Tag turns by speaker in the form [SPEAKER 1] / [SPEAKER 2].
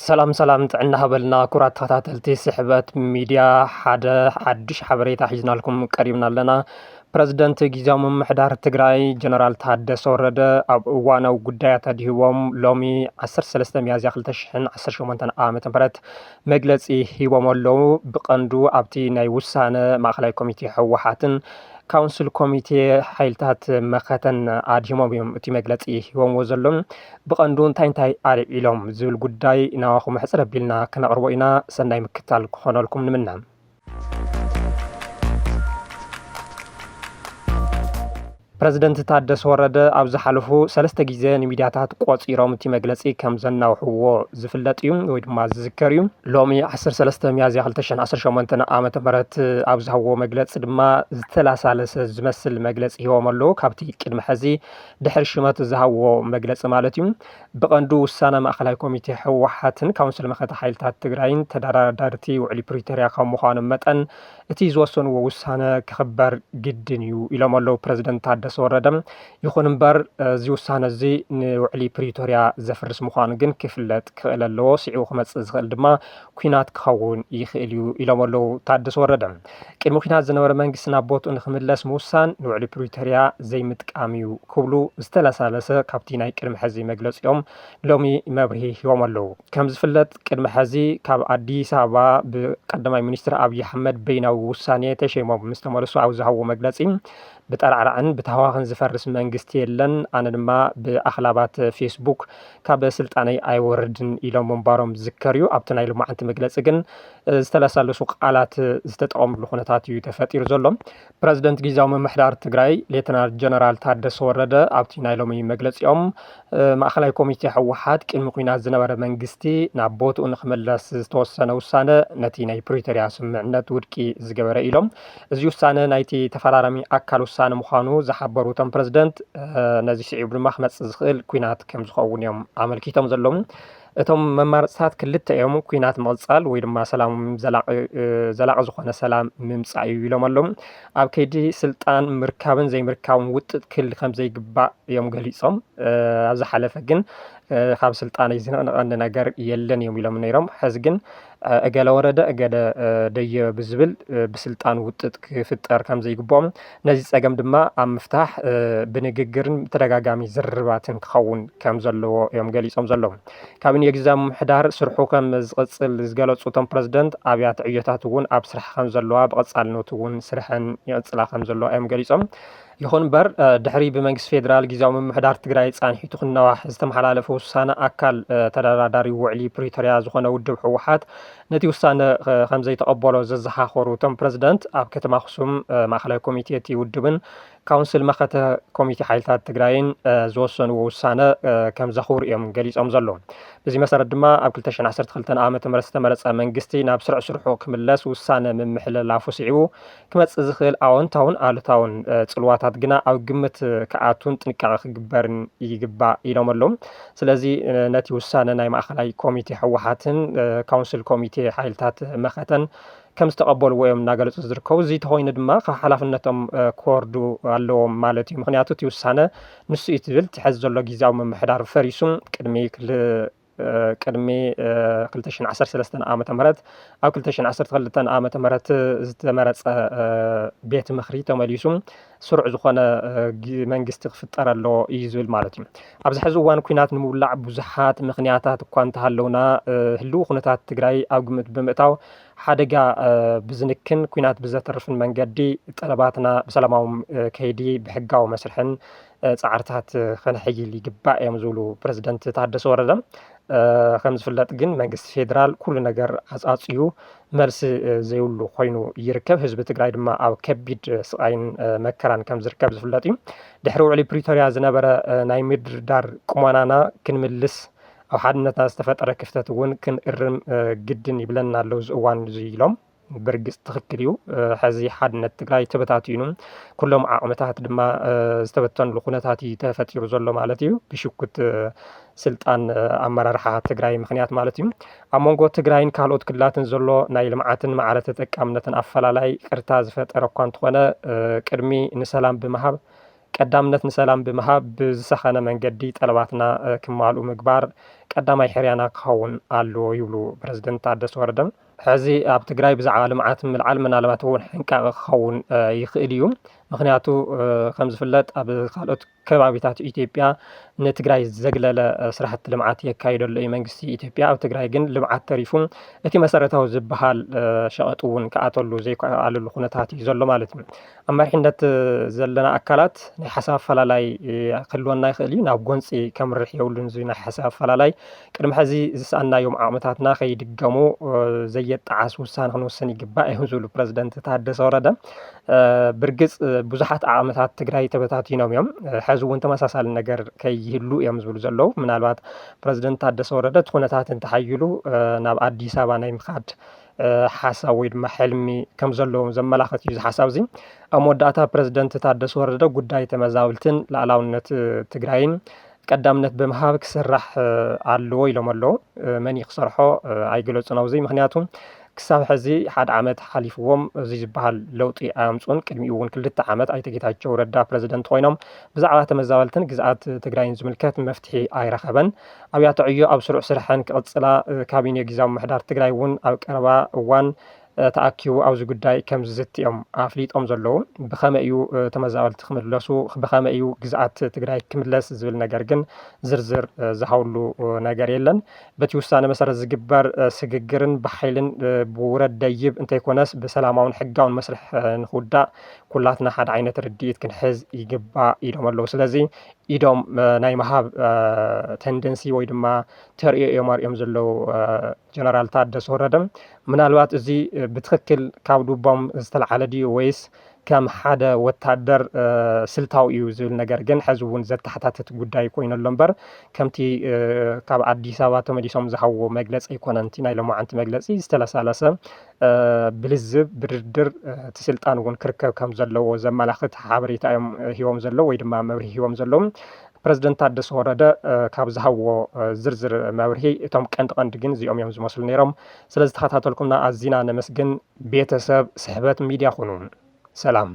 [SPEAKER 1] ሰላም ጥዕና ሃበልና ኩራት ተኸታተልቲ ስሕበት ሚድያ ሓደ ሓድሽ ሓበሬታ ሒዝናልኩም ቀሪብና ኣለና። ፕረዚደንት ጊዜያዊ ምምሕዳር ትግራይ ጀነራል ታደሰ ወረደ ኣብ እዋናዊ ጉዳያት ኣድሂቦም ሎሚ 13 ሚያዝያ 2018 ዓ.ም መግለፂ ሂቦም ኣለዉ። ብቐንዱ ኣብቲ ናይ ውሳነ ማእኸላይ ኮሚቴ ህወሓትን ካውንስል ኮሚቴ ሓይልታት መኸተን ኣድሂሞም እዮም እቲ መግለፂ ሂቦምዎ ዘሎም። ብቐንዱ እንታይ ኣልዒሎም ዝብል ጉዳይ ናባኹም ሕፅር ኣቢልና ክነቕርቦ ኢና። ሰናይ ምክትታል ክኾነልኩም ንምና። ፕረዚደንት ታደሰ ወረደ ኣብ ዝሓለፉ 3 ግዜ ንሚድያታት ቆፂሮም እቲ መግለፂ ከም ዘናውሕዎ ዝፍለጥ እዩ ወይ ድማ ዝዝከር እዩ። ሎሚ 13 ሚያዝያ 2018 ዓ.ም ኣብ ዝሃብዎ መግለፂ ድማ ዝተላሳለሰ ዝመስል መግለፂ ሂቦም ኣለዉ። ካብቲ ቅድሚ ሕዚ ድሕሪ ሽመት ዝሃብዎ መግለፂ ማለት እዩ። ብቐንዱ ውሳነ ማእኸላይ ኮሚቴ ህወሓትን ካውንስል መኸተ ሓይልታት ትግራይን ተደራዳርቲ ውዕሊ ፕሪቶርያ ካብ ምዃኑ መጠን እቲ ዝወሰንዎ ውሳነ ክኽበር ግድን እዩ ኢሎም ኣለዉ ፕረዚደንት ታደሰ ወረደ። ይኹን እምበር እዚ ውሳነ እዚ ንውዕሊ ፕሪቶርያ ዘፍርስ ምዃኑ ግን ክፍለጥ ክኽእል ኣለዎ። ስዒቡ ክመፅእ ዝኽእል ድማ ኩናት ክኸውን ይኽእል እዩ ኢሎም ኣለዉ ታደሰ ወረደ። ቅድሚ ኩናት ዝነበረ መንግስቲ ናብ ቦትኡ ንክምለስ ምውሳን ንውዕሊ ፕሪቶርያ ዘይምጥቃም እዩ ክብሉ ዝተለሳለሰ ካብቲ ናይ ቅድሚ ሕዚ መግለፂኦም ሎሚ መብርሂ ሂቦም ኣለዉ። ከም ዝፍለጥ ቅድሚ ሕዚ ካብ ኣዲስ ኣበባ ብቀዳማይ ሚኒስትር ኣብዪ ኣሕመድ በይናዊ ውሳኔ ተሸይሞም ምስ ተመለሱ ኣብ ዝሃብዎ መግለፂ ብጠርዓርዕን ብተሃዋኽን ዝፈርስ መንግስቲ የለን፣ ኣነ ድማ ብኣኽላባት ፌስቡክ ካብ ስልጣነይ ኣይወርድን ኢሎም ምንባሮም ዝዝከር እዩ። ኣብቲ ናይ ልማዓንቲ መግለፂ ግን ዝተለሳለሱ ቃላት ዝተጠቐምሉ ኩነታት እዩ ተፈጢሩ ዘሎ። ፕረዚደንት ጊዜያዊ ምምሕዳር ትግራይ ሌተናል ጀነራል ታደሰ ወረደ ኣብቲ ናይ ሎሚ መግለፂኦም ማእኸላይ ኮሚቴ ህወሓት ቅድሚ ኩናት ዝነበረ መንግስቲ ናብ ቦትኡ ንክምለስ ዝተወሰነ ውሳነ ነቲ ናይ ፕሪቶርያ ስምምዕነት ውድቂ ዝገበረ ኢሎም እዚ ውሳነ ናይቲ ተፈራራሚ ኣካል ውሳነ ምዃኑ ዝሓበሩ እቶም ፕረዚደንት ነዚ ስዒቡ ድማ ክመፅእ ዝኽእል ኩናት ከም ዝኸውን እዮም ኣመልኪቶም ዘለዉ። እቶም መማረፅታት ክልተ እዮም፣ ኩናት ምቕፃል ወይ ድማ ሰላም ዘላቒ ዝኾነ ሰላም ምምፃእ እዩ ኢሎም ኣለዉ። ኣብ ከይዲ ስልጣን ምርካብን ዘይምርካብን ውጥጥ ክህሊ ከም ዘይግባእ እዮም ገሊፆም። ኣብ ዝሓለፈ ግን ካብ ስልጣነይ ዝነቕንቐኒ ነገር የለን እዮም ኢሎም ነይሮም። ሕዚ ግን እገለ ወረደ እገለ ደየ ብዝብል ብስልጣን ውጥጥ ክፍጠር ከም ዘይግብኦም ነዚ ፀገም ድማ ኣብ ምፍታሕ ብንግግርን ተደጋጋሚ ዝርባትን ክኸውን ከም ዘለዎ እዮም ገሊፆም ዘለዉ። ካቢነ ጊዜያዊ ምምሕዳር ስርሑ ከም ዝቕፅል ዝገለፁ እቶም ፕረዚደንት ኣብያተ ዕዮታት እውን ኣብ ስራሕ ከም ዘለዋ ብቐፃልነቱ እውን ስርሐን ይቕፅላ ከም ዘለዋ እዮም ገሊፆም። ይኹን እምበር ድሕሪ ብመንግስቲ ፌደራል ጊዜያዊ ምምሕዳር ትግራይ ፃንሒቱ ክነዋሕ ዝተመሓላለፈ ውሳነ ኣካል ተደራዳሪ ውዕሊ ፕሪቶርያ ዝኾነ ውድብ ህወሓት ነቲ ውሳነ ከም ዘይተቐበሎ ዘዘሓኸሩ እቶም ፕረዚደንት ኣብ ከተማ ኣክሱም ማእኸላይ ኮሚቴ እቲ ውድብን ካውንስል መኸተ ኮሚቴ ሓይልታት ትግራይን ዝወሰንዎ ውሳነ ከም ዘኽብሩ እዮም ገሊፆም ዘለዉ። በዚ መሰረት ድማ ኣብ 2012 ዓ.ም ዝተመረፀ መንግስቲ ናብ ስርዕ ስርሑ ክምለስ ውሳነ ምምሕልላፉ ስዒቡ ክመፅእ ዝኽእል ኣወንታውን ኣሉታውን ፅልዋታት ግና ኣብ ግምት ክኣቱን ጥንቃቐ ክግበርን ይግባእ ኢሎም ኣለዉ። ስለዚ ነቲ ውሳነ ናይ ማእኸላይ ኮሚቴ ህወሓትን ካውንስል ኮሚቴ ሓይልታት መኸተን ከም ዝተቐበልዎ እዮም እናገለፁ ዝርከቡ። እዚ ተኾይኑ ድማ ካብ ሓላፍነቶም ክወርዱ ኣለዎም ማለት እዩ። ምክንያቱ እቲ ውሳነ ንሱ እዩ ትብል ትሕዚ ዘሎ ጊዜያዊ ምምሕዳር ፈሪሱ ቅድሚ 2013 ዓ.ም ኣብ 2012 ዓ.ም ዝተመረፀ ቤት ምኽሪ ተመሊሱ ስሩዕ ዝኾነ መንግስቲ ክፍጠር ኣለዎ እዩ ዝብል ማለት እዩ። ኣብዚ ሕዚ እዋን ኩናት ንምውላዕ ብዙሓት ምክንያታት እኳ እንተሃለውና ህልው ኩነታት ትግራይ ኣብ ግምት ብምእታው ሓደጋ ብዝንክን ኩናት ብዘተርፍን መንገዲ ጠለባትና ብሰላማዊ ከይዲ ብሕጋዊ መስርሕን ፃዕርታት ከነሕይል ይግባእ እዮም ዝብሉ ፕረዚደንት ታደሰ ወረደ። ከም ዝፍለጥ ግን መንግስቲ ፌደራል ኩሉ ነገር ኣፃፅዩ መልሲ ዘይብሉ ኮይኑ ይርከብ። ህዝቢ ትግራይ ድማ ኣብ ከቢድ ስቃይን መከራን ከም ዝርከብ ዝፍለጥ እዩ። ድሕሪ ውዕሊ ፕሪቶርያ ዝነበረ ናይ ምድርዳር ቁመናና ክንምልስ ኣብ ሓድነትና ዝተፈጠረ ክፍተት እውን ክንእርም ግድን ይብለና ኣለዉ እዚ እዋን እዚ ኢሎም። ብርግፅ ትኽክል እዩ። ሕዚ ሓድነት ትግራይ ተበታቲኑ ኩሎም ዓቕምታት ድማ ዝተበተንሉ ኩነታት እዩ ተፈጢሩ ዘሎ ማለት እዩ ብሽኩት ስልጣን ኣመራርሓ ትግራይ ምክንያት ማለት እዩ። ኣብ መንጎ ትግራይን ካልኦት ክልላትን ዘሎ ናይ ልምዓትን ማዕረ ተጠቃምነትን ኣፈላላይ ቅርታ ዝፈጠረ እኳ እንተኾነ ቅድሚ ንሰላም ብምሃብ ቀዳምነት ንሰላም ብምሃብ ብዝሰኸነ መንገዲ ጠለባትና ክማልኡ ምግባር ቀዳማይ ሕርያና ክኸውን ኣለዎ ይብሉ ፕረዚደንት ታደሰ ወረደ። ሕዚ ኣብ ትግራይ ብዛዕባ ልምዓት ምልዓል ምናልባት እውን ሕንቃቕ ክኸውን ይኽእል እዩ። ምክንያቱ ከም ዝፍለጥ ኣብ ካልኦት ከባቢታት ኢትዮጵያ ንትግራይ ዘግለለ ስራሕቲ ልምዓት የካይደሉ እዩ መንግስቲ ኢትዮጵያ። ኣብ ትግራይ ግን ልምዓት ተሪፉ እቲ መሰረታዊ ዝበሃል ሸቐጥ እውን ክኣተሉ ዘይከኣለሉ ኩነታት እዩ ዘሎ ማለት እዩ። ኣብ መሪሕነት ዘለና ኣካላት ናይ ሓሳብ ኣፈላላይ ክህልወና ይኽእል እዩ። ናብ ጎንፂ ከምርሕ የብሉን እዚ ናይ ሓሳብ ኣፈላላይ ቅድሚ ሕዚ ዝሰኣናዮም ዓቕምታትና ከይድገሙ ዘየጣዓስ ውሳነ ክንወስን ይግባእ እዮም ዝብሉ ፕረዚደንት ታደሰ ወረደ። ብርግፅ ብዙሓት ዓቕምታት ትግራይ ተበታቲኖም እዮም። ሕዚ እውን ተመሳሳሊ ነገር ከይህሉ እዮም ዝብሉ ዘለዉ። ምናልባት ፕረዚደንት ታደሰ ወረደ እቲ ኩነታት እንተሓይሉ ናብ ኣዲስ ኣበባ ናይ ምኻድ ሓሳብ ወይ ድማ ሕልሚ ከም ዘለዎም ዘመላኽት እዩ እዚ ሓሳብ እዚ። ኣብ መወዳእታ ፕረዚደንት ታደሰ ወረደ ጉዳይ ተመዛበልትን ላዕላውነት ትግራይን ቀዳምነት ብምሃብ ክስራሕ ኣለዎ ኢሎም ኣለዉ። መን ክሰርሖ ኣይገለጹን ኣብዚ። ምክንያቱም ክሳብ ሕዚ 1 ዓመት ሓሊፍዎም እዚ ዝበሃል ለውጢ ኣምፁን ቅድሚኡ እውን 2 ዓመት ኣይተ ጌታቸው ረዳ ፕረዚደንት ኮይኖም ብዛዕባ ተመዛበልትን ግዝኣት ትግራይን ዝምልከት መፍትሒ ኣይረኸበን። ኣብያተ ዕዮ ኣብ ስሩዕ ስርሐን ክቕፅላ ካቢነ ግዝያዊ ምምሕዳር ትግራይ እውን ኣብ ቀረባ እዋን ተኣኪቡ ኣብዚ ጉዳይ ከም ዝዝትኦም ኣፍሊጦም ዘለዉ። ብኸመይ እዩ ተመዛበልቲ ክምለሱ ብኸመይ እዩ ግዝኣት ትግራይ ክምለስ ዝብል ነገር ግን ዝርዝር ዝሃብሉ ነገር የለን። በቲ ውሳነ መሰረት ዝግበር ስግግርን ብሓይልን ብውረድ ደይብ እንተይኮነስ ብሰላማውን ሕጋውን መስርሕ ንክውዳእ ኩላትና ሓደ ዓይነት ርድኢት ክንሕዝ ይግባእ ኢሎም ኣለዉ። ስለዚ ኢዶም ናይ ምሃብ ተንደንሲ ወይ ድማ ተርእዮ እዮም ኣርዮም ዘለዉ ጀነራል ታደሰ ወረደ። ምናልባት እዚ ብትክክል ካብ ልቦም ዝተለዓለ ድዩ ወይስ ከም ሓደ ወታደር ስልታዊ እዩ ዝብል ነገር ግን ሕዚ እውን ዘተሓታተት ጉዳይ ኮይኑ ኣሎ እምበር ከምቲ ካብ ኣዲስ ኣበባ ተመሊሶም ዝሃብዎ መግለፂ ኣይኮነን። እቲ ናይ ሎማዓንቲ መግለፂ ዝተለሳለሰ ብልዝብ ብድርድር እቲ ስልጣን እውን ክርከብ ከም ዘለዎ ዘመላኽት ሓበሬታ እዮም ሂቦም ዘለዉ ወይ ድማ መብርሂ ሂቦም ዘለዉ። ፕረዚደንት ታደሰ ወረደ ካብ ዝሃብዎ ዝርዝር መብርሂ እቶም ቀንዲ ግን እዚኦም እዮም ዝመስሉ ነይሮም። ስለዚ ተኸታተልኩምና ኣዝና ነመስግን። ቤተሰብ ስሕበት ሚድያኹኑ። ሰላም።